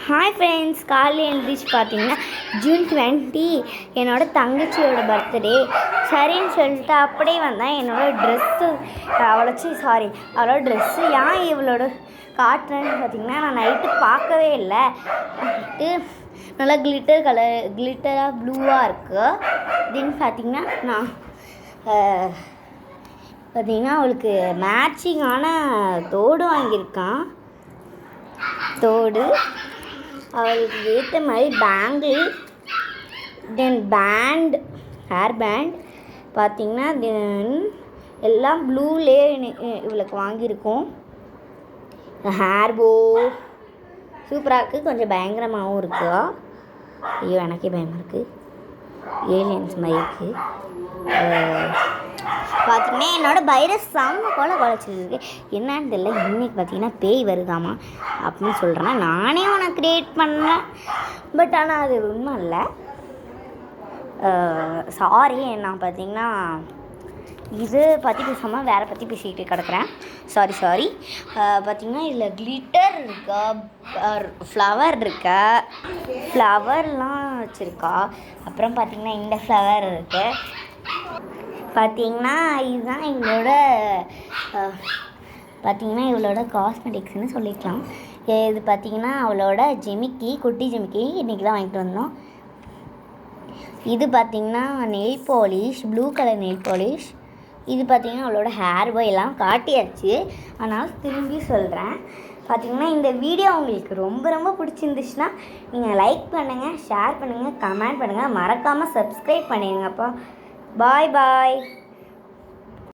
Hi friends, காலையில் எழுந்திரிச்சு பார்த்தீங்கன்னா ஜூன் 20 என்னோடய தங்கச்சியோட பர்த்டே. சரின்னு சொல்லிட்டு அப்படியே வந்தேன். என்னோடய ட்ரெஸ்ஸு அவளோட ட்ரெஸ்ஸு ஏன் இவளோட காட்டுறேன்னு பார்த்தீங்கன்னா, நான் நைட்டு பார்க்கவே இல்லை. நல்லா கிளிட்டராக ப்ளூவாக இருக்குது. அப்படின்னு பார்த்தீங்கன்னா அவளுக்கு மேட்சிங்கான தோடு வாங்கியிருக்கான். தோடு அவளுக்கு ஏற்ற மாதிரி பேங்கிள், தென் ஹேர் பேண்ட் பார்த்திங்கன்னா எல்லாம் ப்ளூலே இவளுக்கு வாங்கியிருக்கோம். ஹேர் போ சூப்பராக இருக்குது, கொஞ்சம் பயங்கரமாகவும் இருக்குது. ஐயோ எனக்கே பயமாக இருக்குது, ஏலியன்ஸ் மாதிரி இருக்குது. பார்த்திங்கன்னா என்னோடய வைரஸ் செம்ம குலைச்சிருக்கு. என்னன்னு தெரியல. இன்றைக்கி பார்த்திங்கன்னா பேய் வருதாமா அப்படின்னு சொல்கிறேன். நானே உனக்கு க்ரியேட் பண்ணேன், பட் ஆனால் அது உண்மை இல்லை. சாரி, நான் பார்த்திங்கன்னா இது பற்றி பேசாமல் வேறு பற்றி பேசிக்கிட்டு கிடக்குறேன். சாரி. பார்த்திங்கன்னா இதில் கிளிட்டர் இருக்கா, ஃப்ளவர் இருக்கா, ஃப்ளவர்லாம் வச்சுருக்கா. அப்புறம் பார்த்திங்கன்னா இந்த ஃப்ளவர் இருக்குது. பார்த்திங்கன்னா இதுதான் இவளோட காஸ்மெட்டிக்ஸ்னு சொல்லிக்கலாம். இது பார்த்திங்கன்னா அவளோட குட்டி ஜிமிக்கி இன்றைக்கி தான் வாங்கிட்டு வந்தோம். இது பார்த்திங்கன்னா nail polish, blue colour nail polish. இது பார்த்திங்கன்னா அவளோட ஹேர் பாய் எல்லாம் காட்டியாச்சு, அதனால் திரும்பி சொல்கிறேன். பார்த்திங்கன்னா இந்த வீடியோ உங்களுக்கு ரொம்ப பிடிச்சிருந்துச்சுன்னா நீங்கள் லைக் பண்ணுங்கள், ஷேர் பண்ணுங்கள், கமெண்ட் பண்ணுங்கள், மறக்காமல் சப்ஸ்கிரைப் பண்ணிடுங்கப்பா. Bye.